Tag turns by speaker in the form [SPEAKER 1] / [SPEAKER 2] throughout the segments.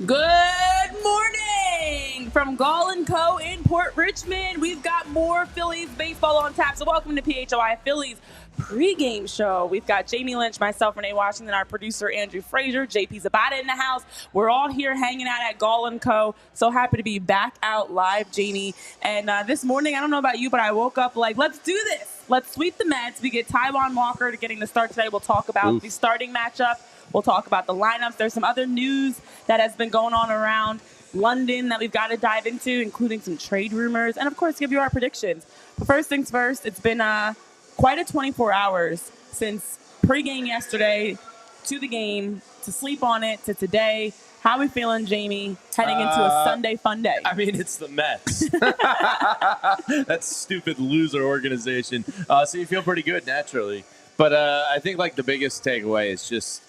[SPEAKER 1] Good morning from Gall & Co. in Port Richmond. We've got more Phillies baseball on tap, so welcome to PHLY Phillies pregame show. We've got Jamie Lynch, myself, Renee Washington, our producer, Andrew Frazier, JP Zabata in the house. We're all here hanging out at Gall & Co. So happy to be back out live, Jamie. And this morning, I don't know about you, but I woke up like, let's do this. Let's sweep the Mets. We get Taijuan Walker to getting the start today. We'll talk about the starting matchup. We'll talk about the lineups. There's some other news that has been going on around London that we've got to dive into, including some trade rumors, and, of course, give you our predictions. But first things first, it's been quite a 24 hours since pregame yesterday to the game, to sleep on it, to today. How are we feeling, Jamie, heading into a Sunday fun day?
[SPEAKER 2] I mean, it's the Mets. That stupid loser organization. So you feel pretty good, naturally. But I think, like, the biggest takeaway is just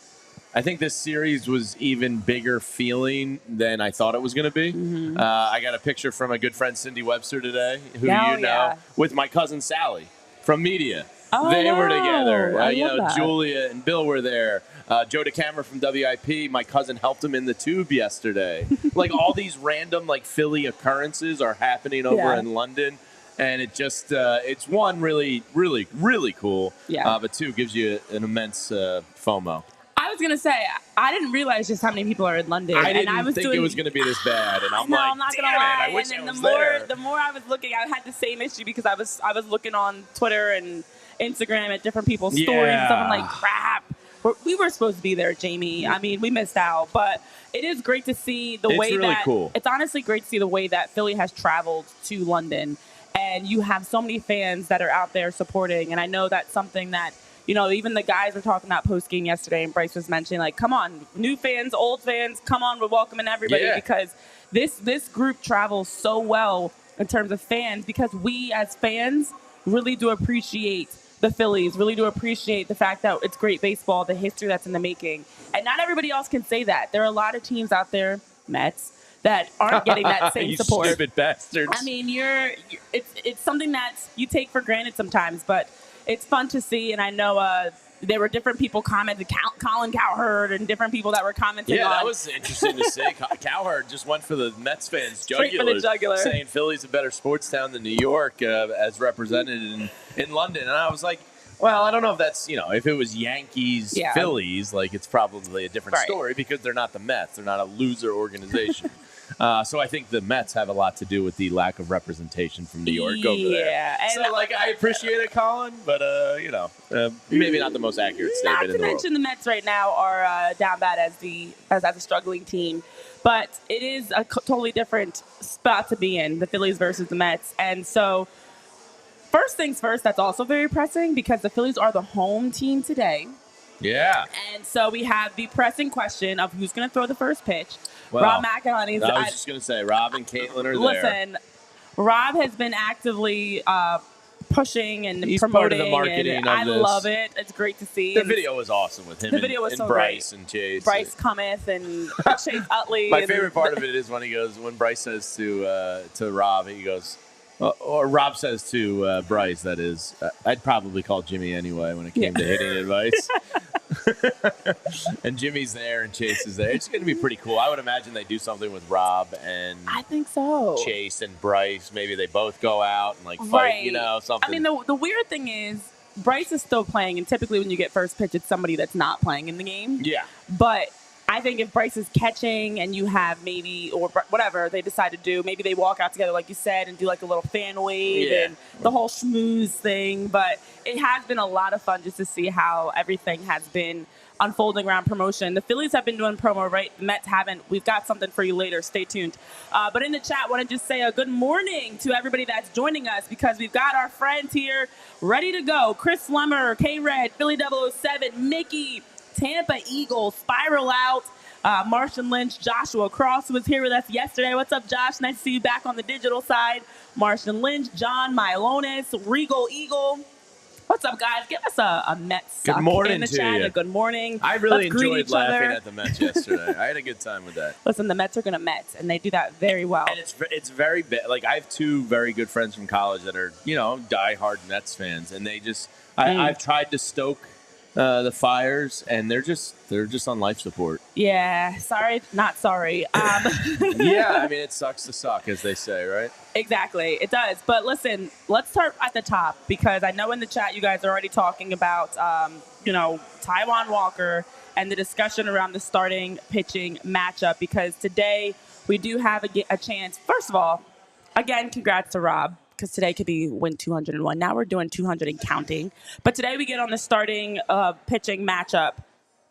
[SPEAKER 2] I think this series was even bigger feeling than I thought it was going to be. Mm-hmm. I got a picture from a good friend, Cindy Webster, today, who you know, with my cousin Sally from media.
[SPEAKER 1] Oh,
[SPEAKER 2] they were together.
[SPEAKER 1] That.
[SPEAKER 2] Julia and Bill were there. Joe DeCamera from WIP. My cousin helped him in the tube yesterday. Like, all these random, like, Philly occurrences are happening over in London. And it just, it's one, really, really, really cool. Yeah. But two, gives you an immense FOMO.
[SPEAKER 1] I was going to say, I didn't realize just how many people are in London.
[SPEAKER 2] I didn't think it was going to be this bad. And I'm
[SPEAKER 1] I'm not going to lie.
[SPEAKER 2] I wish
[SPEAKER 1] and
[SPEAKER 2] I was
[SPEAKER 1] the more I was looking, I had the same issue because I was looking on Twitter and Instagram at different people's stories and stuff. I'm like, crap. We were supposed to be there, Jamie. I mean, we missed out. But it is great to see the way
[SPEAKER 2] really
[SPEAKER 1] that
[SPEAKER 2] cool.
[SPEAKER 1] It's honestly great to see the way that Philly has traveled to London. And you have so many fans that are out there supporting. And I know that's something that, you know, even the guys were talking about post-game yesterday, and Bryce was mentioning, like, come on, new fans, old fans, come on, we're welcoming everybody because this group travels so well in terms of fans because we as fans really do appreciate the Phillies, really do appreciate the fact that it's great baseball, the history that's in the making. And not everybody else can say that. There are a lot of teams out there, Mets, that aren't getting that same support.
[SPEAKER 2] You stupid bastards.
[SPEAKER 1] I mean, it's something that you take for granted sometimes, but it's fun to see. And I know there were different people commenting, Colin Cowherd and different people that were commenting.
[SPEAKER 2] Yeah, that was interesting to see. Cowherd just went for the Mets fans'
[SPEAKER 1] Straight for the jugular,
[SPEAKER 2] saying Philly's a better sports town than New York as represented in London. And I was like, well, I don't know if that's, if it was Yankees, Phillies, like it's probably a different story because they're not the Mets. They're not a loser organization. So I think the Mets have a lot to do with the lack of representation from New York over there.
[SPEAKER 1] Yeah.
[SPEAKER 2] So, I appreciate it, Colin, but, maybe not the most accurate statement in the world.
[SPEAKER 1] Not to mention the Mets right now are down bad as a struggling team. But it is a totally different spot to be in, the Phillies versus the Mets. And so, first things first, that's also very pressing because the Phillies are the home team today.
[SPEAKER 2] Yeah.
[SPEAKER 1] And so we have the pressing question of who's going to throw the first pitch.
[SPEAKER 2] Well,
[SPEAKER 1] Rob McElhenney.
[SPEAKER 2] I was just going to say, Rob and Caitlin are there.
[SPEAKER 1] Listen, Rob has been actively pushing and
[SPEAKER 2] He's
[SPEAKER 1] promoting.
[SPEAKER 2] Part of the marketing of
[SPEAKER 1] I
[SPEAKER 2] this.
[SPEAKER 1] love it. It's great to see.
[SPEAKER 2] The video was awesome with him and
[SPEAKER 1] so
[SPEAKER 2] Bryce
[SPEAKER 1] great.
[SPEAKER 2] and Chase.
[SPEAKER 1] Bryce Cometh and Chase Utley.
[SPEAKER 2] My favorite part of it is when Bryce says to Rob, he goes, or Rob says to Bryce, that is, I'd probably call Jimmy anyway when it came to hitting advice. And Jimmy's there and Chase is there. It's going to be pretty cool. I would imagine they do something with Rob and
[SPEAKER 1] I think so.
[SPEAKER 2] Chase and Bryce. Maybe they both go out and fight, something.
[SPEAKER 1] I mean, the weird thing is Bryce is still playing, and typically when you get first pitch, it's somebody that's not playing in the game.
[SPEAKER 2] Yeah.
[SPEAKER 1] But I think if Bryce is catching and you have maybe, or whatever they decide to do, maybe they walk out together, like you said, and do like a little fan wave and the whole schmooze thing. But it has been a lot of fun just to see how everything has been unfolding around promotion. The Phillies have been doing promo, right? The Mets haven't. We've got something for you later. Stay tuned. But in the chat, I want to just say a good morning to everybody that's joining us because we've got our friends here ready to go. Chris Lemmer, K-Red, Philly 007, Mickey, Tampa Eagles, Spiral Out, Martian Lynch, Joshua Cross was here with us yesterday. What's up, Josh? Nice to see you back on the digital side. Martian Lynch, John Mylonis, Regal Eagle. What's up, guys? Give us a Mets suck
[SPEAKER 2] good morning
[SPEAKER 1] in the
[SPEAKER 2] to
[SPEAKER 1] chat.
[SPEAKER 2] you.
[SPEAKER 1] A good morning.
[SPEAKER 2] I really enjoyed laughing at the Mets yesterday. I had a good time with that.
[SPEAKER 1] Listen, the Mets are going to Mets, and they do that very well.
[SPEAKER 2] And it's very bad. Like, I have two very good friends from college that are, diehard Mets fans, and they just I've tried to stoke the Fires, and they're just on life support.
[SPEAKER 1] Yeah, sorry, not sorry.
[SPEAKER 2] Yeah, I mean, it sucks to suck, as they say, right?
[SPEAKER 1] Exactly, it does. But listen, let's start at the top because I know in the chat you guys are already talking about, Taijuan Walker and the discussion around the starting pitching matchup because today we do have a chance. First of all, again, congrats to Rob because today could be win 201. Now we're doing 200 and counting. But today we get on the starting pitching matchup.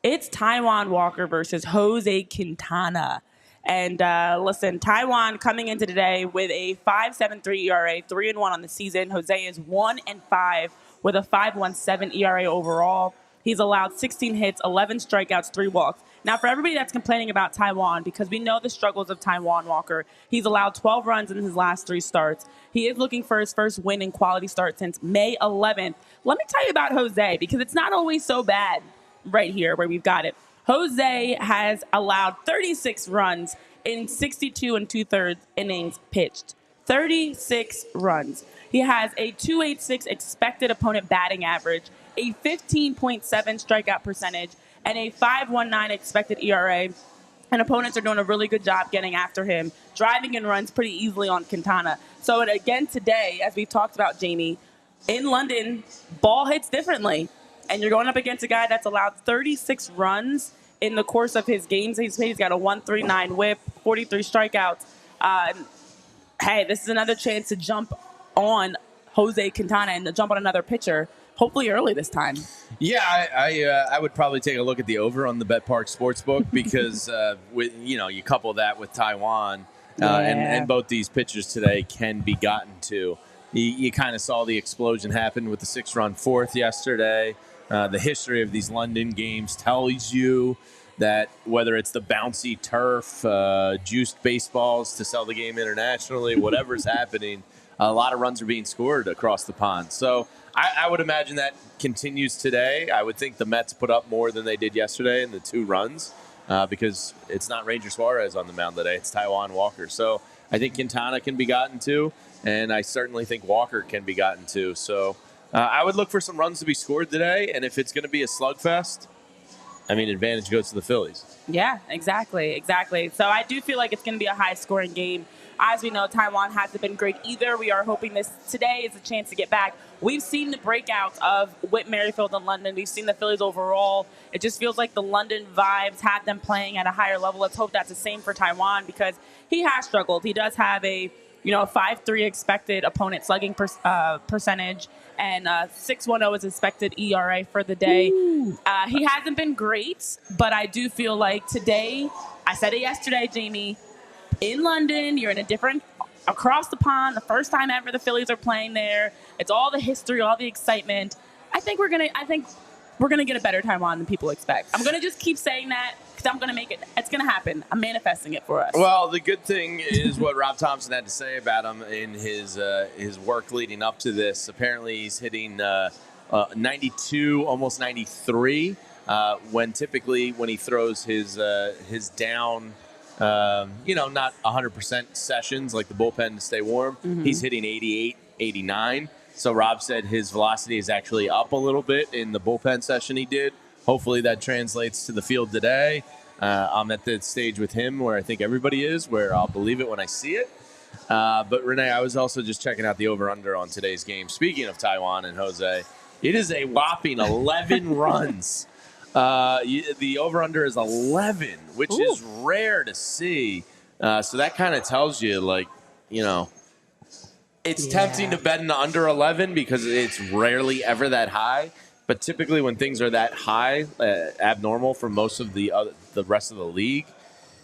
[SPEAKER 1] It's Taijuan Walker versus Jose Quintana. And listen, Taijuan coming into today with a 5.73 ERA, 3-1 on the season. Jose is 1-5 with a 5.17 ERA overall. He's allowed 16 hits, 11 strikeouts, 3 walks. Now, for everybody that's complaining about Taijuan, because we know the struggles of Taijuan Walker, he's allowed 12 runs in his last 3 starts. He is looking for his first win in quality start since May 11th. Let me tell you about Jose, because it's not always so bad right here where we've got it. Jose has allowed 36 runs in 62 and 2/3 innings pitched. 36 runs. He has a 2.86 expected opponent batting average, a 15.7 strikeout percentage, and a 5.19 expected ERA. And opponents are doing a really good job getting after him, driving in runs pretty easily on Quintana. So again today, as we've talked about, Jamie, in London, ball hits differently. And you're going up against a guy that's allowed 36 runs in the course of his games. He's got a 1.39 whip, 43 strikeouts. Hey, this is another chance to jump on Jose Quintana and to jump on another pitcher, hopefully early this time.
[SPEAKER 2] Yeah, I would probably take a look at the over on the Bet Park Sportsbook because you couple that with Taijuan and both these pitchers today can be gotten to. You kind of saw the explosion happen with the 6-run fourth yesterday. The history of these London games tells you that whether it's the bouncy turf, juiced baseballs to sell the game internationally, whatever's happening, a lot of runs are being scored across the pond. So I would imagine that continues today. I would think the Mets put up more than they did yesterday in the 2 runs because it's not Ranger Suarez on the mound today. It's Taijuan Walker. So I think Quintana can be gotten to, and I certainly think Walker can be gotten to. So I would look for some runs to be scored today, and if it's going to be a slugfest, I mean, advantage goes to the Phillies.
[SPEAKER 1] Yeah, exactly. So I do feel like it's going to be a high-scoring game. As we know, Taijuan hasn't been great either. We are hoping this today is a chance to get back. We've seen the breakouts of Whit Merrifield in London. We've seen the Phillies overall. It just feels like the London vibes have them playing at a higher level. Let's hope that's the same for Taijuan because he has struggled. He does have a 5.3 expected opponent slugging percentage and 6.10 is expected ERA for the day. He hasn't been great, but I do feel like today, I said it yesterday, Jamie, in London, you're in a different, across the pond, the first time ever the Phillies are playing there. It's all the history, all the excitement. I think we're gonna get a better Taijuan than people expect. I'm gonna just keep saying that because I'm gonna make it. It's gonna happen. I'm manifesting it for us.
[SPEAKER 2] Well, the good thing is what Rob Thompson had to say about him in his work leading up to this. Apparently, he's hitting 92, almost 93. When he throws his down. Not 100% sessions like the bullpen to stay warm. Mm-hmm. He's hitting 88, 89. So Rob said his velocity is actually up a little bit in the bullpen session he did. Hopefully that translates to the field today. I'm at the stage with him where I think everybody is, where I'll believe it when I see it. But Renee, I was also just checking out the over-under on today's game. Speaking of Taijuan and Jose, it is a whopping 11 runs. The over-under is 11, which is rare to see. So that kind of tells you, it's tempting to bet an under 11 because it's rarely ever that high. But typically when things are that high, abnormal for most of the rest of the league,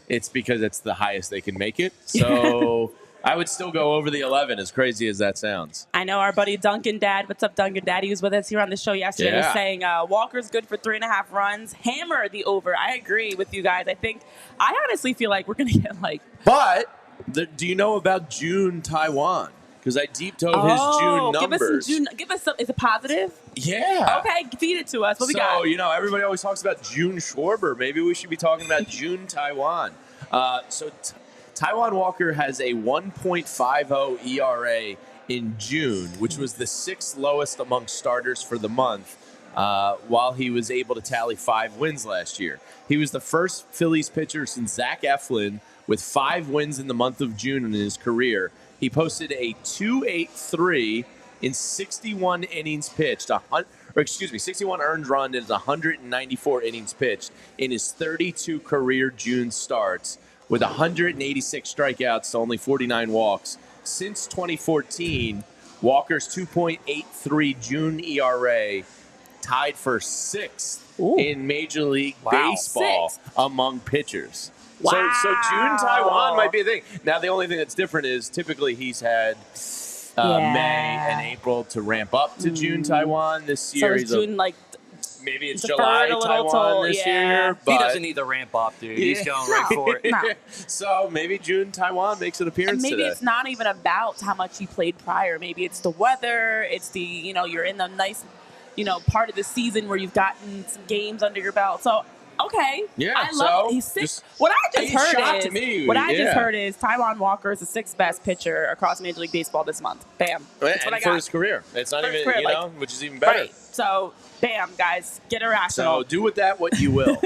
[SPEAKER 2] it's because it's the highest they can make it. So I would still go over the 11, as crazy as that sounds.
[SPEAKER 1] I know our buddy Duncan Dad. What's up, Duncan Dad? He was with us here on the show yesterday. Yeah. Was saying Walker's good for 3.5 runs. Hammer the over. I agree with you guys. I honestly feel like we're going to get
[SPEAKER 2] But do you know about June Taijuan? Because I deep dove his June numbers.
[SPEAKER 1] Give us some. Is it positive?
[SPEAKER 2] Yeah.
[SPEAKER 1] Okay, feed it to us. What we got?
[SPEAKER 2] So, everybody always talks about June Schwarber. Maybe we should be talking about June Taijuan. Taijuan Walker has a 1.50 ERA in June, which was the 6th lowest among starters for the month. while he was able to tally 5 wins last year. He was the first Phillies pitcher since Zach Eflin with 5 wins in the month of June in his career. He posted a 2.83 in 61 innings pitched, 61 earned runs and 194 innings pitched in his 32 career June starts with 186 strikeouts to only 49 walks. Since 2014, Walker's 2.83 June ERA tied for 6th in Major League Baseball among pitchers.
[SPEAKER 1] Wow.
[SPEAKER 2] So June Taijuan might be a thing. Now, the only thing that's different is typically he's had May and April to ramp up to June Taijuan. This year,
[SPEAKER 1] so it's June,
[SPEAKER 2] maybe it's July Taijuan this year. But
[SPEAKER 3] he doesn't need the ramp up, dude. He's going right for it.
[SPEAKER 1] No.
[SPEAKER 2] So maybe June Taijuan makes an appearance
[SPEAKER 1] and maybe
[SPEAKER 2] today.
[SPEAKER 1] it's not even about how much he played prior. Maybe it's the weather. It's the, you're in the nice, part of the season where you've gotten some games under your belt. So, okay.
[SPEAKER 2] Yeah,
[SPEAKER 1] I love it. He's 6. What I just heard is Taijuan Walker is the 6th best pitcher across Major League Baseball this month. Bam. That's what I got.
[SPEAKER 2] For his career. It's not even, which is even better.
[SPEAKER 1] Right. So, bam, guys, get irrational.
[SPEAKER 2] So do with that what you will.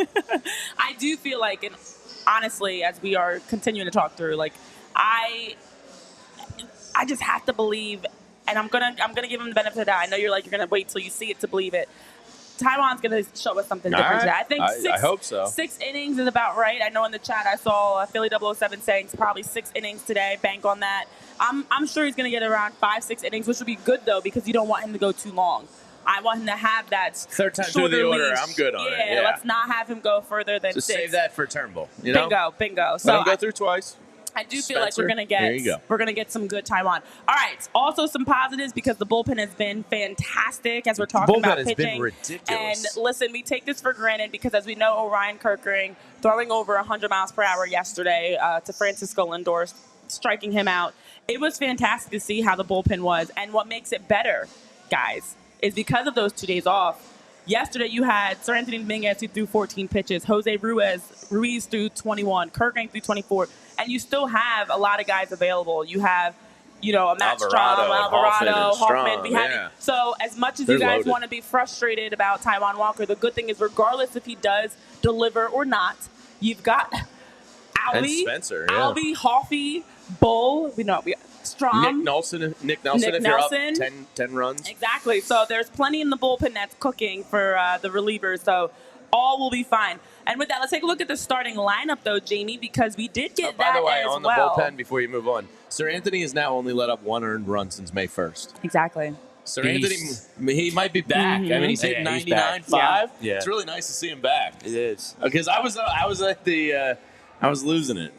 [SPEAKER 1] I do feel like, and honestly, as we are continuing to talk through, I just have to believe, and I'm gonna give him the benefit of the doubt. I know you're gonna wait till you see it to believe it. Taijuan's going to show us something different today. I think
[SPEAKER 2] I hope so.
[SPEAKER 1] 6 innings is about right. I know in the chat I saw Philly 007 saying it's probably 6 innings today. Bank on that. I'm sure he's going to get around 5-6 innings, which would be good, though, because you don't want him to go too long. I want him to have that
[SPEAKER 2] third time through the order. I'm good on it.
[SPEAKER 1] Yeah, let's not have him go further than 6.
[SPEAKER 2] Save that for Turnbull.
[SPEAKER 1] Bingo. So
[SPEAKER 2] let him go through twice.
[SPEAKER 1] I do feel like we're gonna get some good Taijuan. All right, also some positives because the bullpen has been fantastic as we're talking about pitching.
[SPEAKER 2] Bullpen has been ridiculous.
[SPEAKER 1] And listen, we take this for granted because as we know, Orion Kirkering throwing over 100 miles per hour yesterday to Francisco Lindor, striking him out. It was fantastic to see how the bullpen was, and what makes it better, guys, is because of those 2 days off. Yesterday, you had Sir Anthony Dominguez who threw 14 pitches, Jose Ruiz threw 21, Kirkering threw 24, and you still have a lot of guys available. You have, a Matt Strom, Alvarado, Hoffman. So as much as you guys want to be frustrated about Taijuan Walker, the good thing is regardless if he does deliver or not, you've got Albie,
[SPEAKER 2] Spencer,
[SPEAKER 1] Albie, Hoffy, Bull, we got Strom.
[SPEAKER 2] Nick Nelson if you're up 10 runs.
[SPEAKER 1] Exactly. So there's plenty in the bullpen that's cooking for the relievers. So all will be fine. And with that, let's take a look at the starting lineup, though, Jamie, because we did get that as well.
[SPEAKER 2] By the way, on the bullpen, before you move on, Sir Anthony has now only let up 1 earned run since May 1st.
[SPEAKER 1] Exactly.
[SPEAKER 2] Sir Anthony, he might be back. I mean, he's hitting 99.5. Yeah. It's really nice to see him back.
[SPEAKER 3] It is.
[SPEAKER 2] Because I was at the I was losing it.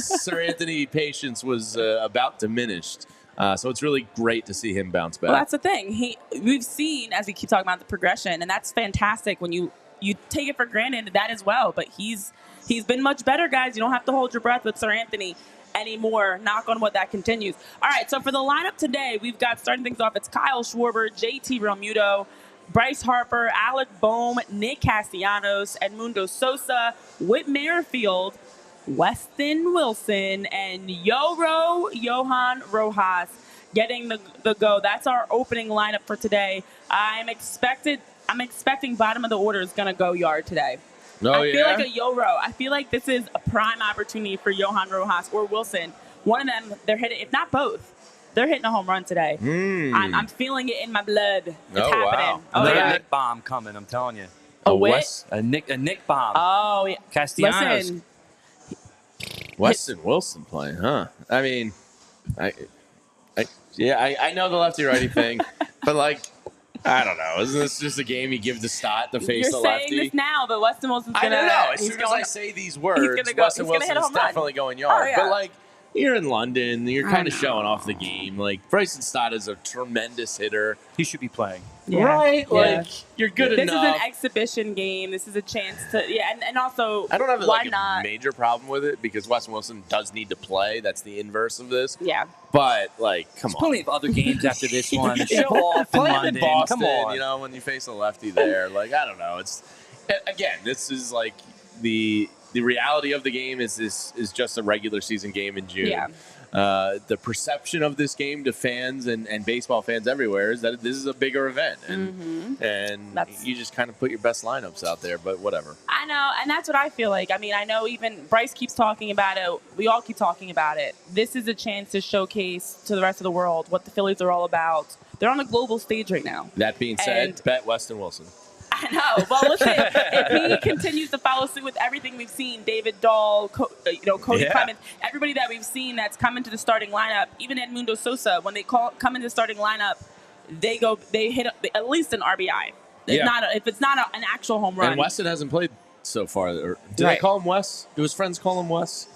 [SPEAKER 2] Sir Anthony patience was about diminished. So it's really great to see him bounce back.
[SPEAKER 1] Well, that's the thing. We've seen, as we keep talking about, the progression, and that's fantastic when you take it for granted that as well. But he's been much better, guys. You don't have to hold your breath with Sir Anthony anymore. Knock on wood that continues. All right, so for the lineup today, we've got starting things off. It's Kyle Schwarber, JT Realmuto, Bryce Harper, Alec Bohm, Nick Castellanos, Edmundo Sosa, Whit Merrifield, Weston Wilson, and Johan Rojas getting the go. That's our opening lineup for today. I'm expecting bottom of the order is going to go Yard today. I feel like I feel like this is a prime opportunity for Johan Rojas or Wilson. One of them, they're hitting, if not both, they're hitting a home run today. I'm feeling it in my blood. It's happening.
[SPEAKER 3] Wow. Another Nick bomb coming, I'm telling you.
[SPEAKER 1] A Whit?
[SPEAKER 3] A Nick bomb.
[SPEAKER 1] Oh, yeah.
[SPEAKER 3] Castellanos.
[SPEAKER 1] Listen.
[SPEAKER 2] Weston Wilson playing, huh? I mean, I know the lefty-righty thing, but I don't know. Isn't this just a game you give to Stott to face the lefty?
[SPEAKER 1] You're saying this now, but Weston Wilson's going to...
[SPEAKER 2] I don't know. As soon as I say these words, Weston Wilson's definitely going Yard.
[SPEAKER 1] Oh, yeah.
[SPEAKER 2] But, you're in London. You're kind of showing off the game. Bryson Stott is a tremendous hitter.
[SPEAKER 3] He should be playing.
[SPEAKER 1] Yeah.
[SPEAKER 2] Right? You're good enough.
[SPEAKER 1] This is an exhibition game. This is a chance to... Yeah, and also,
[SPEAKER 2] I don't have
[SPEAKER 1] a
[SPEAKER 2] major problem with it because Weston Wilson does need to play. That's the inverse of this.
[SPEAKER 1] Yeah.
[SPEAKER 2] But, come
[SPEAKER 3] There's plenty of other games after this one.
[SPEAKER 2] Show off in London. In Boston,
[SPEAKER 3] come on.
[SPEAKER 2] when you face a lefty there. I don't know. It's... Again, this is, the reality of the game is just a regular season game in June.
[SPEAKER 1] Yeah.
[SPEAKER 2] the perception of this game to fans and baseball fans everywhere is that this is a bigger event, and you just kind of put your best lineups out there. But whatever.
[SPEAKER 1] I know, and that's what I feel like. I mean, I know even Bryce keeps talking about it. We all keep talking about it. This is a chance to showcase to the rest of the world what the Phillies are all about. They're on a global stage right now.
[SPEAKER 2] That being said, bet Weston Wilson.
[SPEAKER 1] I know. Well, listen, if he continues to follow suit with everything we've seen, David Dahl, Cody Clemens, everybody that we've seen that's come into the starting lineup, even Edmundo Sosa, when they come into the starting lineup, they hit at least an RBI. If it's not an actual home run.
[SPEAKER 2] And Weston hasn't played so far. Did I call him Wes? Do his friends call him Wes?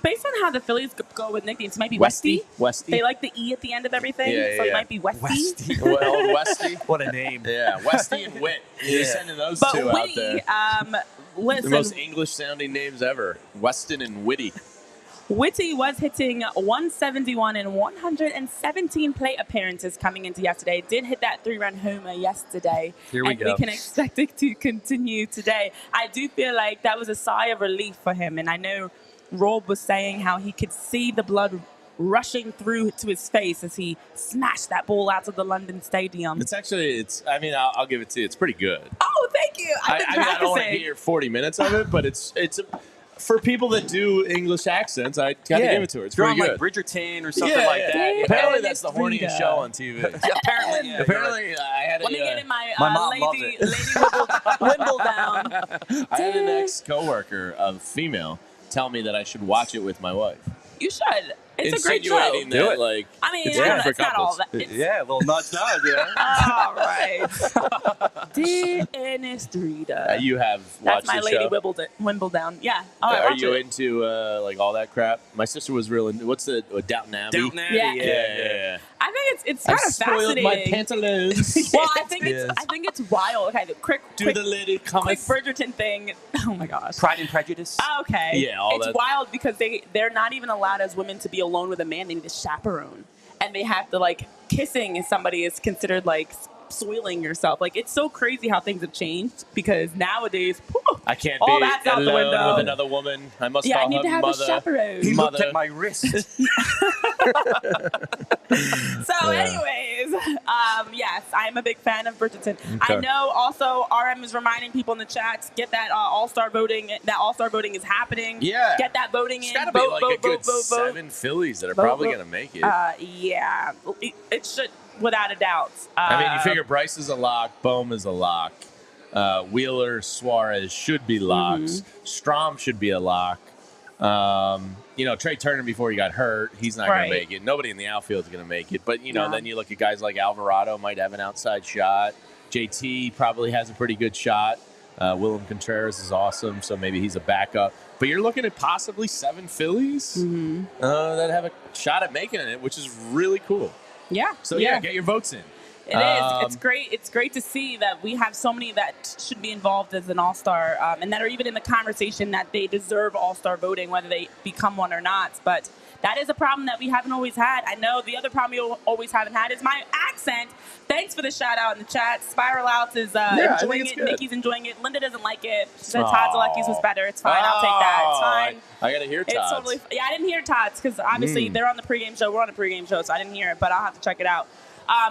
[SPEAKER 1] Based on how the Phillies go with nicknames, it might be Westy. They like the E at the end of everything, so it might be Westy.
[SPEAKER 2] Well, Westy.
[SPEAKER 3] What a name.
[SPEAKER 2] Yeah, Westy and Whit. You're sending those two out there.
[SPEAKER 1] Listen,
[SPEAKER 2] the most English-sounding names ever. Weston and Whitty.
[SPEAKER 1] Whitty was hitting 171 in 117 plate appearances coming into yesterday. Did hit that 3-run homer yesterday.
[SPEAKER 3] Here we go.
[SPEAKER 1] We can expect it to continue today. I do feel like that was a sigh of relief for him, and I know Rob was saying how he could see the blood rushing through to his face as he smashed that ball out of the London Stadium.
[SPEAKER 2] I'll give it to you. It's pretty good.
[SPEAKER 1] Oh, thank you. I've been practicing.
[SPEAKER 2] I don't want to hear 40 minutes of it, but it's for people that do English accents, I got to give it to her. It's pretty good.
[SPEAKER 3] Like Bridgerton or something like that.
[SPEAKER 2] Apparently, that's the horniest show on TV. Apparently, I had
[SPEAKER 1] Let me get in my
[SPEAKER 3] mom loves
[SPEAKER 1] lady
[SPEAKER 3] it.
[SPEAKER 1] Wimbledon.
[SPEAKER 2] I had an ex-coworker, a female, tell me that I should watch it with my wife.
[SPEAKER 1] You should. It's a great show.
[SPEAKER 2] Insinuating that, like,
[SPEAKER 1] I mean,
[SPEAKER 2] it's good for
[SPEAKER 1] it's not all
[SPEAKER 2] couples.
[SPEAKER 1] that.
[SPEAKER 3] A little nudge, yeah.
[SPEAKER 1] All right. Dear Enestrita.
[SPEAKER 2] You have watched
[SPEAKER 1] That's my
[SPEAKER 2] the
[SPEAKER 1] lady
[SPEAKER 2] show?
[SPEAKER 1] Wimbledon. Yeah.
[SPEAKER 2] Are you into like all that crap? My sister was real into what's the Downton Abbey?
[SPEAKER 3] Downton Abbey,
[SPEAKER 2] Yeah.
[SPEAKER 1] I think it's kind of fascinating.
[SPEAKER 2] My pantaloons.
[SPEAKER 1] Well, I think it's wild. Okay, the quick Bridgerton thing. Oh my gosh.
[SPEAKER 3] Pride and Prejudice.
[SPEAKER 1] Okay.
[SPEAKER 2] Yeah, all
[SPEAKER 1] it's
[SPEAKER 2] that.
[SPEAKER 1] wild because they're not even allowed as women to be alone with a man. They need a chaperone, and they have to kissing somebody is considered soiling yourself. It's so crazy how things have changed because nowadays,
[SPEAKER 2] I can't
[SPEAKER 1] all
[SPEAKER 2] be
[SPEAKER 1] that's out the
[SPEAKER 2] alone
[SPEAKER 1] window
[SPEAKER 2] with another woman. I must
[SPEAKER 1] I
[SPEAKER 2] call
[SPEAKER 1] need
[SPEAKER 2] her
[SPEAKER 1] to have
[SPEAKER 2] mother.
[SPEAKER 1] a chaperone.
[SPEAKER 3] He looked at my wrist.
[SPEAKER 1] So, anyways, yes, I'm a big fan of Bridgerton.
[SPEAKER 2] Okay.
[SPEAKER 1] I know also RM is reminding people in the chat, get that All-Star voting. That All-Star voting is happening.
[SPEAKER 2] Yeah.
[SPEAKER 1] Get that voting in.
[SPEAKER 2] It's got to be a good 7 Phillies that are probably going to make it.
[SPEAKER 1] Yeah. It should, without a doubt.
[SPEAKER 2] I mean, you figure Bryce is a lock, Bohm is a lock, Wheeler, Suarez should be locks, Strom should be a lock. Trey Turner before he got hurt, he's not going to make it. Nobody in the outfield is going to make it. But, then you look at guys like Alvarado might have an outside shot. JT probably has a pretty good shot. Willem Contreras is awesome, so maybe he's a backup. But you're looking at possibly 7 Phillies that have a shot at making it, which is really cool.
[SPEAKER 1] Yeah.
[SPEAKER 2] So, get your votes in.
[SPEAKER 1] It is. It's great. It's great to see that we have so many that should be involved as an all-star and that are even in the conversation that they deserve all-star voting, whether they become one or not. But that is a problem that we haven't always had. I know the other problem we always haven't had is my accent. Thanks for the shout-out in the chat. Spiral Out is enjoying it. Nikki's enjoying it. Linda doesn't like it. She said Todd Zalecki's was better. It's fine. I'll take that. It's fine.
[SPEAKER 2] I got to hear Todd's.
[SPEAKER 1] It's totally. Yeah, I didn't hear Todd's because obviously they're on the pregame show. We're on the pregame show, so I didn't hear it. But I'll have to check it out.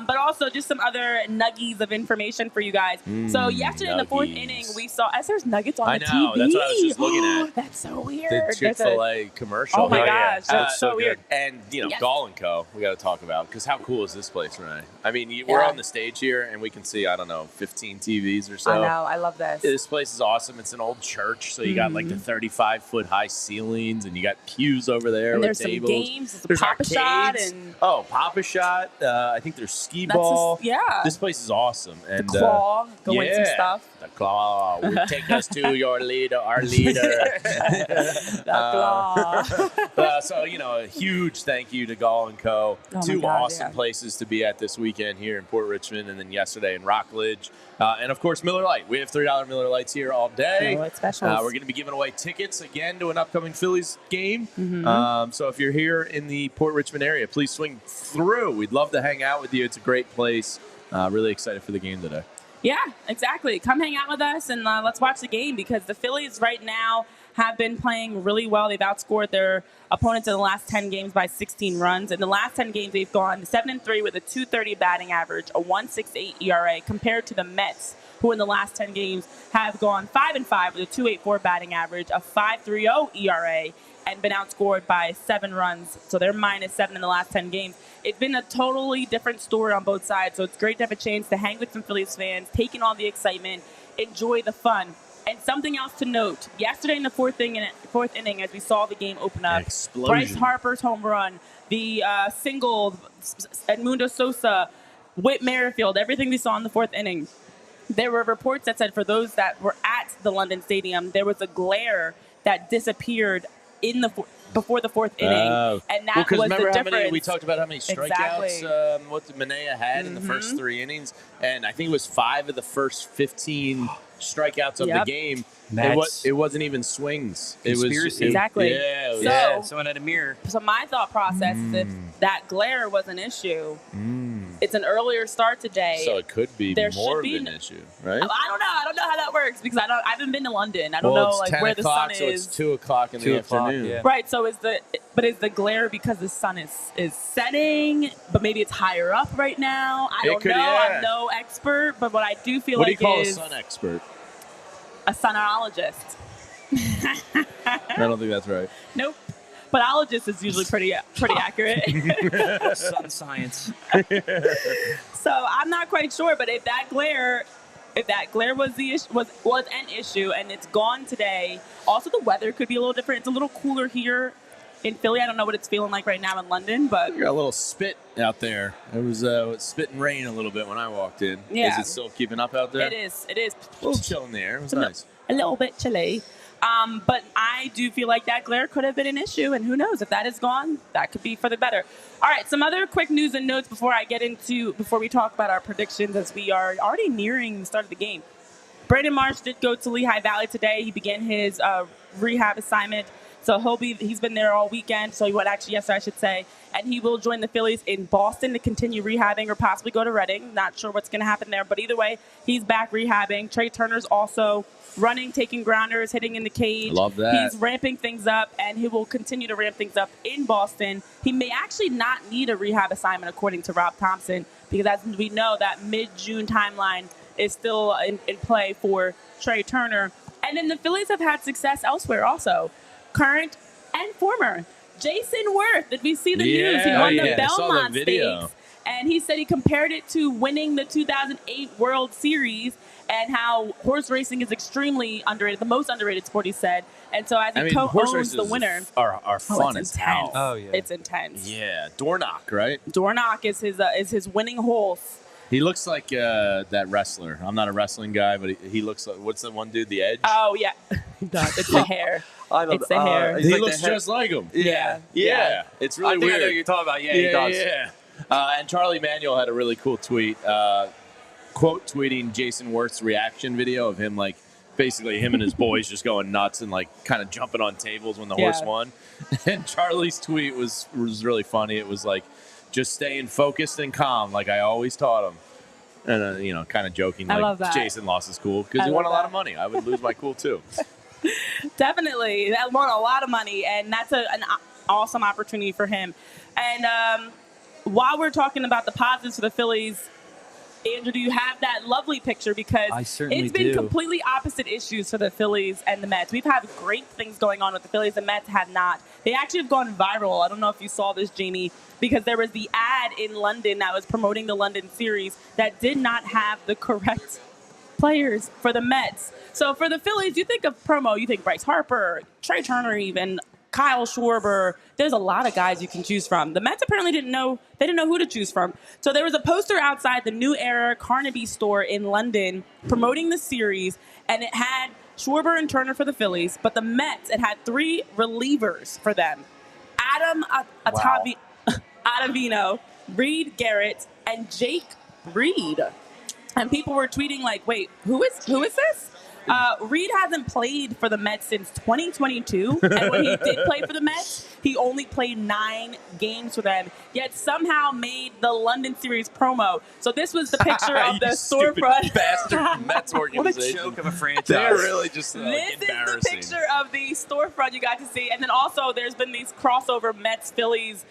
[SPEAKER 1] But also just some other nuggies of information for you guys. So yesterday in the 4th inning, we saw there's nuggets on the TV.
[SPEAKER 2] I know. That's what I was just looking at.
[SPEAKER 1] That's so weird.
[SPEAKER 2] The Chick-fil-A commercial.
[SPEAKER 1] Oh my gosh, that's so weird.
[SPEAKER 2] And Gall & Co. We got to talk about because how cool is this place, Renee? I mean, we're on the stage here and we can see 15 TVs or so.
[SPEAKER 1] I know. I love this.
[SPEAKER 2] This place is awesome. It's an old church, so you got the 35-foot high ceilings and you got pews over there
[SPEAKER 1] and
[SPEAKER 2] with
[SPEAKER 1] there's
[SPEAKER 2] tables.
[SPEAKER 1] Some games. There's a Pop-A-Shot and
[SPEAKER 2] Pop-A-Shot. I think there's skee ball. This place is awesome. And
[SPEAKER 1] the Claw, go win some stuff.
[SPEAKER 2] The Claw will take us to our leader.
[SPEAKER 1] The Claw.
[SPEAKER 2] So, a huge thank you to Gall & Co. Two awesome places to be at this weekend here in Port Richmond and then yesterday in Rockledge. And, of course, Miller Lite. We have $3 Miller Lites here all day.
[SPEAKER 1] Specials.
[SPEAKER 2] We're going to be giving away tickets again to an upcoming Phillies game. So if you're here in the Port Richmond area, please swing through. We'd love to hang out with you. It's a great place. Really excited for the game today.
[SPEAKER 1] Yeah, exactly. Come hang out with us and let's watch the game because the Phillies right now have been playing really well. They've outscored their opponents in the last 10 games by 16 runs. In the last 10 games, they've gone 7-3 with a 2.30 batting average, a 1.68 ERA, compared to the Mets, who in the last 10 games have gone 5-5 with a 2.84 batting average, a 5.30 ERA, and been outscored by 7 runs. So they're -7 in the last 10 games. It's been a totally different story on both sides. So it's great to have a chance to hang with some Phillies fans, take in all the excitement, enjoy the fun. And something else to note, yesterday in the fourth inning, as we saw the game open up,
[SPEAKER 2] Explosion.
[SPEAKER 1] Bryce Harper's home run, the single, Edmundo Sosa, Whit Merrifield, everything we saw in the fourth inning. There were reports that said for those that were at the London Stadium, there was a glare that disappeared in the before the fourth inning, and that was the
[SPEAKER 2] remember
[SPEAKER 1] difference.
[SPEAKER 2] We talked about how many strikeouts what Renee had in the first 3 innings, and I think it was 5 of the first 15 strikeouts of the game. It wasn't even swings.
[SPEAKER 3] Conspiracy.
[SPEAKER 2] It was
[SPEAKER 1] Exactly.
[SPEAKER 3] Someone had a mirror.
[SPEAKER 1] So my thought process is if that glare was an issue, it's an earlier start today.
[SPEAKER 2] So it could be more of an issue, right?
[SPEAKER 1] I don't know how that works because I haven't been to London. I don't know
[SPEAKER 2] it's 10
[SPEAKER 1] where the sun
[SPEAKER 2] so
[SPEAKER 1] is.
[SPEAKER 2] it's 2 o'clock in the afternoon.
[SPEAKER 3] Yeah.
[SPEAKER 1] Right. So is the glare because the sun is setting, but maybe it's higher up right now? I don't know.
[SPEAKER 2] Yeah.
[SPEAKER 1] I'm no expert, but what I do feel
[SPEAKER 2] What do
[SPEAKER 1] like
[SPEAKER 2] you call
[SPEAKER 1] is
[SPEAKER 2] a sun expert?
[SPEAKER 1] a sunologist.
[SPEAKER 2] I don't think that's right.
[SPEAKER 1] Nope. Podologist is usually pretty accurate.
[SPEAKER 3] Sun science.
[SPEAKER 1] So I'm not quite sure, but if that glare was the issue, was an issue, and it's gone today. Also, the weather could be a little different. It's a little cooler here in Philly. I don't know what it's feeling like right now in London, but
[SPEAKER 2] You got a little spit out there. It was spitting rain a little bit when I walked in.
[SPEAKER 1] Yeah.
[SPEAKER 2] Is it still keeping up out there?
[SPEAKER 1] it is.
[SPEAKER 2] A little chill in the air. It was nice.
[SPEAKER 1] A little bit chilly. But I do feel like that glare could have been an issue, and who knows if that is gone, that could be for the better. All right, some other quick news and notes before we talk about our predictions, as we are already nearing the start of the game. Brandon Marsh did go to Lehigh Valley today. He began his rehab assignment, so he's been there all weekend. So he went yesterday, I should say, and he will join the Phillies in Boston to continue rehabbing or possibly go to Reading. Not sure what's going to happen there, but either way, he's back rehabbing. Trey Turner's also running, taking grounders, hitting in the cage.
[SPEAKER 2] Love that.
[SPEAKER 1] He's ramping things up, and he will continue to ramp things up in Boston. He may actually not need a rehab assignment, according to Rob Thompson, because as we know, that mid-June timeline is still in play for Trey Turner. And then the Phillies have had success elsewhere also. Current and former. Jason Worth, did we see the news? He won the Belmont Stakes. And he said he compared it to winning the 2008 World Series and how horse racing is extremely underrated, the most underrated sport, he said. And so as he co-owns the winner.
[SPEAKER 2] Are fun as hell.
[SPEAKER 3] Oh, yeah.
[SPEAKER 1] It's intense.
[SPEAKER 2] Yeah. Dornock, right?
[SPEAKER 1] Dornock is his winning horse.
[SPEAKER 2] He looks like that wrestler. I'm not a wrestling guy, but he looks like, what's that one dude, The Edge?
[SPEAKER 1] Oh, yeah. It's the hair. It's the hair.
[SPEAKER 2] He looks just like him.
[SPEAKER 3] Yeah.
[SPEAKER 2] It's really
[SPEAKER 3] I think
[SPEAKER 2] weird.
[SPEAKER 3] I know what you're talking about. Yeah, he does.
[SPEAKER 2] Yeah. And Charlie Manuel had a really cool tweet, quote tweeting Jason Worth's reaction video of him, like, basically him and his boys just going nuts and, like, kind of jumping on tables when the horse won. And Charlie's tweet was really funny. It was like, just staying focused and calm, like I always taught him. And, kind of joking,
[SPEAKER 1] I love
[SPEAKER 2] like,
[SPEAKER 1] that.
[SPEAKER 2] Jason lost his cool because he won a lot of money. I would lose my cool, too.
[SPEAKER 1] Definitely. That won a lot of money, and that's an awesome opportunity for him. And while we're talking about the positives for the Phillies, Andrew, do you have that lovely picture? Because
[SPEAKER 3] I certainly
[SPEAKER 1] it's been
[SPEAKER 3] do.
[SPEAKER 1] completely opposite issues for the Phillies and the Mets. We've had great things going on with the Phillies. The Mets have not. They actually have gone viral. I don't know if you saw this, Jamie, because there was the ad in London that was promoting the London series that did not have the correct players for the Mets. So for the Phillies, you think of promo, you think Bryce Harper, Trey Turner, even Kyle Schwarber. There's a lot of guys you can choose from. The Mets apparently didn't know who to choose from. So there was a poster outside the New Era Carnaby store in London promoting the series, and it had Schwarber and Turner for the Phillies, but the Mets, it had 3 relievers for them. Adam Ottavino, Reed Garrett, and Jake Reed. And people were tweeting like, wait, who is this? Reed hasn't played for the Mets since 2022, and when he did play for the Mets, he only played 9 games for them, yet somehow made the London series promo. So this was the picture of the storefront.
[SPEAKER 2] Bastard Mets organization.
[SPEAKER 3] What a joke of a franchise.
[SPEAKER 2] They're really just
[SPEAKER 1] This is
[SPEAKER 2] embarrassing.
[SPEAKER 1] the picture of the storefront you got to see, and then also there's been these crossover Mets Phillies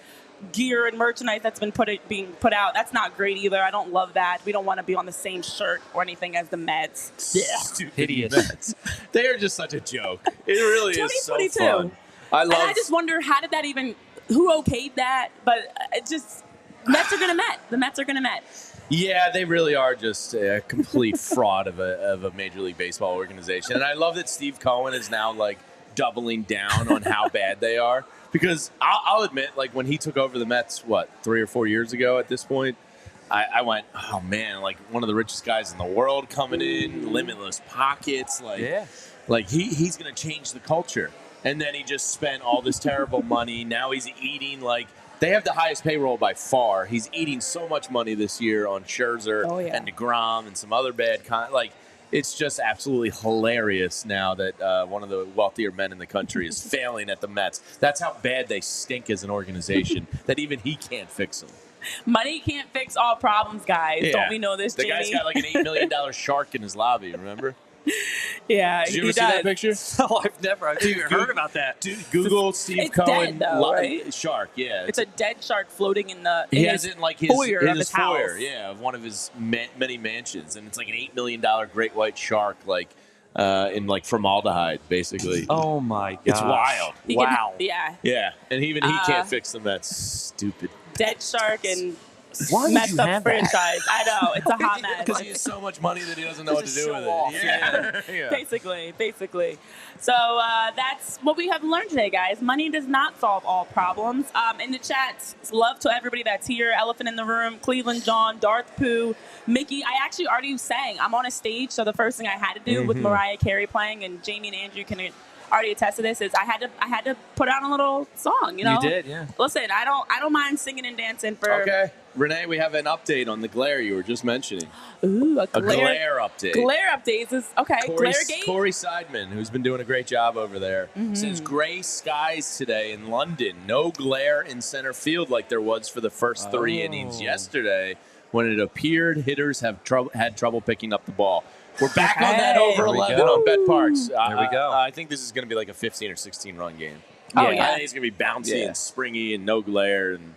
[SPEAKER 1] gear and merchandise that's been being put out. That's not great either. I don't love that. We don't want to be on the same shirt or anything as the Mets.
[SPEAKER 2] Stupid
[SPEAKER 3] Hideous.
[SPEAKER 2] Mets. They are just such a joke. It really is so
[SPEAKER 1] 2022.
[SPEAKER 2] fun.
[SPEAKER 1] And I just wonder, how did that even, who okayed that? But it just, Mets are going to Met. The Mets are going to Met.
[SPEAKER 2] Yeah, they really are just a complete fraud of a Major League Baseball organization. And I love that Steve Cohen is now like doubling down on how bad they are. Because I'll admit, like when he took over the Mets, 3 or 4 years ago at this point, I went, oh man, like one of the richest guys in the world coming in, limitless pockets, like he's gonna change the culture. And then he just spent all this terrible money. Now he's eating like they have the highest payroll by far. He's eating so much money this year on Scherzer and DeGrom and some other bad it's just absolutely hilarious now that one of the wealthier men in the country is failing at the Mets. That's how bad they stink as an organization, that even he can't fix them.
[SPEAKER 1] Money can't fix all problems, guys.
[SPEAKER 2] Yeah.
[SPEAKER 1] Don't we know this, Jamie?
[SPEAKER 2] The guy's got like an $8 million shark in his lobby, remember?
[SPEAKER 1] Yeah,
[SPEAKER 2] Did you ever see that picture?
[SPEAKER 3] No, I've never heard about that.
[SPEAKER 2] Dude, Google Steve
[SPEAKER 1] it's
[SPEAKER 2] Cohen
[SPEAKER 1] dead, though, right?
[SPEAKER 2] shark. Yeah,
[SPEAKER 1] it's a dead shark floating in the
[SPEAKER 2] he has it in like his
[SPEAKER 1] foyer
[SPEAKER 2] in
[SPEAKER 1] of
[SPEAKER 2] his
[SPEAKER 1] his house.
[SPEAKER 2] foyer, of one of his many mansions, and it's like an $8 million great white shark, like in like formaldehyde, basically.
[SPEAKER 3] Oh my god,
[SPEAKER 2] it's wild.
[SPEAKER 1] Wow.
[SPEAKER 2] Yeah, and even he can't fix them. That's stupid.
[SPEAKER 1] Dead shark and
[SPEAKER 3] Why
[SPEAKER 1] messed up franchise. I know, it's a hot mess.
[SPEAKER 2] Because he has so much money that he doesn't know what to do with
[SPEAKER 3] off.
[SPEAKER 2] it. Yeah.
[SPEAKER 1] Basically. So that's what we have learned today, guys. Money does not solve all problems. In the chat, love to everybody that's here. Elephant in the Room, Cleveland John, Darth Pooh, Mickey. I actually already sang. I'm on a stage, so the first thing I had to do with Mariah Carey playing, and Jamie and Andrew can already attest to this, is I had to put out a little song. You know,
[SPEAKER 3] you did, yeah.
[SPEAKER 1] Listen, I don't mind singing and dancing for.
[SPEAKER 2] Okay, Renee, we have an update on the glare you were just mentioning.
[SPEAKER 1] Ooh, a
[SPEAKER 2] glare update.
[SPEAKER 1] Glare updates is okay. Glaregate.
[SPEAKER 2] Corey Seidman, who's been doing a great job over there, says gray skies today in London. No glare in center field like there was for the first 3 innings yesterday, when it appeared hitters had trouble picking up the ball. We're back on that over 11 on Bet Parks.
[SPEAKER 3] There we go.
[SPEAKER 2] I think this is going to be like a 15 or 16 run game.
[SPEAKER 1] Oh,
[SPEAKER 2] I think it's going to be bouncy and springy and no glare. And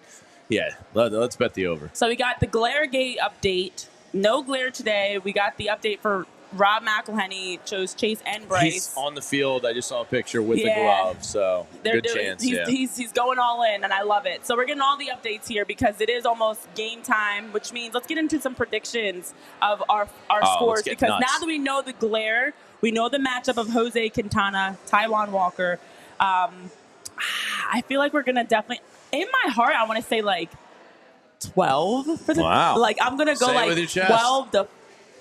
[SPEAKER 2] let's bet the over.
[SPEAKER 1] So we got the Glaregate update. No glare today. We got the update for Rob McElhenney chose Chase and Bryce.
[SPEAKER 2] He's on the field. I just saw a picture with the glove, so good chance.
[SPEAKER 1] He's going all in, and I love it. So we're getting all the updates here because it is almost game time, which means let's get into some predictions of our scores. Because now that we know the glare, we know the matchup of Jose Quintana, Taijuan Walker. I feel like we're gonna definitely. In my heart, I want to say like 12 for the.
[SPEAKER 2] Wow.
[SPEAKER 1] Like I'm gonna go like 12 to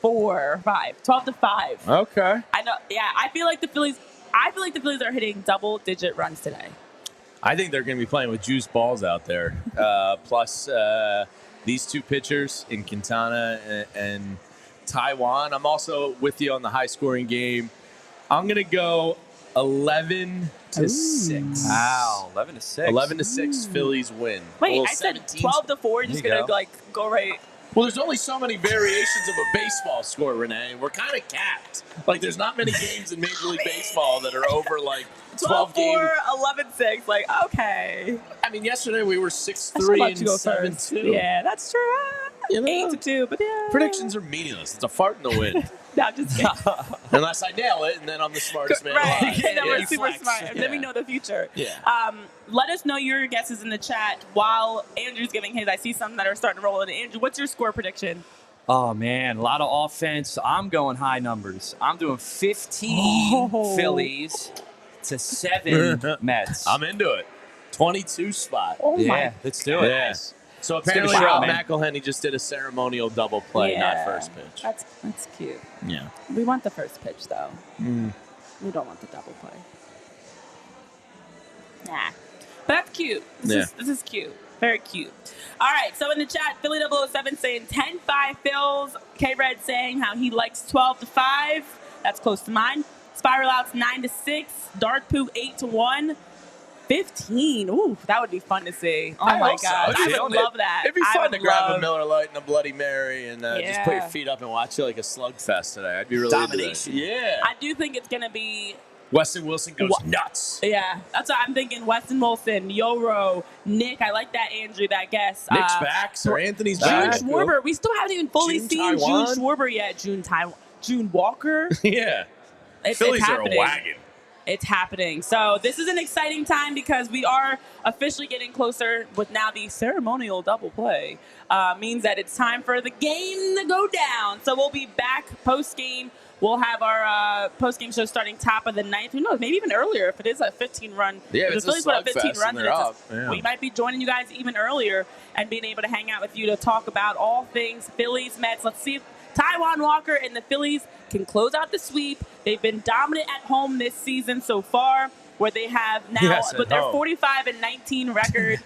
[SPEAKER 1] 4 or 5. 12 to 5.
[SPEAKER 2] Okay.
[SPEAKER 1] I know. Yeah, I feel like the Phillies are hitting double-digit runs today.
[SPEAKER 2] I think they're going to be playing with juice balls out there. Plus, these two pitchers in Quintana and Taijuan. I'm also with you on the high-scoring game. I'm going to go 11 to 6.
[SPEAKER 3] Wow, 11 to 6.
[SPEAKER 2] 11 to 6. Phillies win.
[SPEAKER 1] Wait, I said 12 to 4. Just going to go right.
[SPEAKER 2] Well, there's only so many variations of a baseball score, Renee. We're kind of capped. Like, there's not many games in Major League Baseball that are over, like, 12 games.
[SPEAKER 1] 12-4, 11-6. Like, okay.
[SPEAKER 2] I mean, yesterday we were 6-3 and 7-2.
[SPEAKER 1] Yeah, that's true.
[SPEAKER 2] You know?
[SPEAKER 1] 8-2, but yeah.
[SPEAKER 2] Predictions are meaningless. It's a fart in the wind.
[SPEAKER 1] No, I'm just kidding.
[SPEAKER 2] Unless I nail it, and then I'm the smartest man alive.
[SPEAKER 1] Right, and then we're super
[SPEAKER 3] flex.
[SPEAKER 1] smart, and then we know the future.
[SPEAKER 2] Yeah.
[SPEAKER 1] Let us know your guesses in the chat while Andrew's giving his. I see some that are starting to roll in. Andrew, what's your score prediction?
[SPEAKER 3] Oh, man, a lot of offense. I'm going high numbers. I'm doing 15 Phillies to 7 Mets.
[SPEAKER 2] I'm into it. 22 spot.
[SPEAKER 1] Oh, my.
[SPEAKER 3] Let's do it.
[SPEAKER 2] Yeah. So apparently Rob McElhenney just did a ceremonial double play, not first pitch.
[SPEAKER 1] That's cute.
[SPEAKER 2] Yeah.
[SPEAKER 1] We want the first pitch, though. We don't want the double play. Nah. But that's cute. This is cute. Very cute. All right, so in the chat, Philly 007 saying 10-5 Phils. K-Red saying how he likes 12 to 5. That's close to mine. Spiral Out's 9-6. Dark Poo 8-1. 15. Ooh, that would be fun to see. Oh my God. I would love that.
[SPEAKER 2] It'd be fun to grab a Miller Lite and a Bloody Mary and just put your feet up and watch it like a slugfest today. I'd be really
[SPEAKER 3] domination.
[SPEAKER 2] Yeah.
[SPEAKER 1] I do think it's going to be
[SPEAKER 2] Weston Wilson goes nuts.
[SPEAKER 1] Yeah, that's what I'm thinking. Weston Wilson, Yoro, Nick. I like that, Andrew, that guess.
[SPEAKER 2] Nick's back, Sir Anthony's back.
[SPEAKER 1] June Schwarber. We still haven't even fully seen
[SPEAKER 2] Taijuan.
[SPEAKER 1] June Schwarber yet. June Walker.
[SPEAKER 2] Yeah.
[SPEAKER 1] Phillies
[SPEAKER 2] are a wagon.
[SPEAKER 1] It's happening. So this is an exciting time because we are officially getting closer with now the ceremonial double play. Means that it's time for the game to go down. So we'll be back post-game. We'll have our post-game show starting top of the ninth. Who knows? Maybe even earlier if it is a 15-run.
[SPEAKER 2] Yeah,
[SPEAKER 1] if the Phillies put a 15 run,
[SPEAKER 2] we
[SPEAKER 1] might be joining you guys even earlier and being able to hang out with you to talk about all things Phillies, Mets. Let's see if Taijuan Walker and the Phillies can close out the sweep. They've been dominant at home this season so far, where they have now, with their 45-19 record,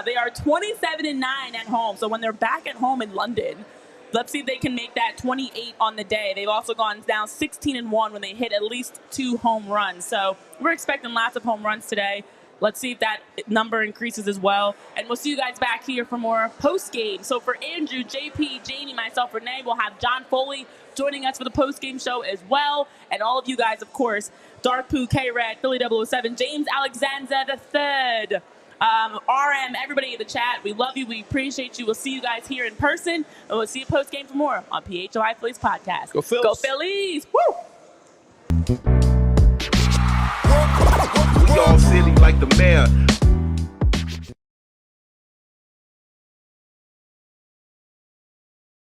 [SPEAKER 1] they are 27-9 at home. So when they're back at home in London, let's see if they can make that 28 on the day. They've also gone down 16-1 when they hit at least 2 home runs. So we're expecting lots of home runs today. Let's see if that number increases as well. And we'll see you guys back here for more post-game. So for Andrew, JP, Jamie, myself, Renee, we'll have John Foley joining us for the post-game show as well. And all of you guys, of course, Dark Poo, K-Red, Philly 007, James Alexander III, RM, everybody in the chat. We love you. We appreciate you. We'll see you guys here in person. And we'll see you post-game for more on PHLY Phillies Podcast.
[SPEAKER 2] Go Phils.
[SPEAKER 1] Go Phillies. Woo!
[SPEAKER 4] We all silly like the mayor.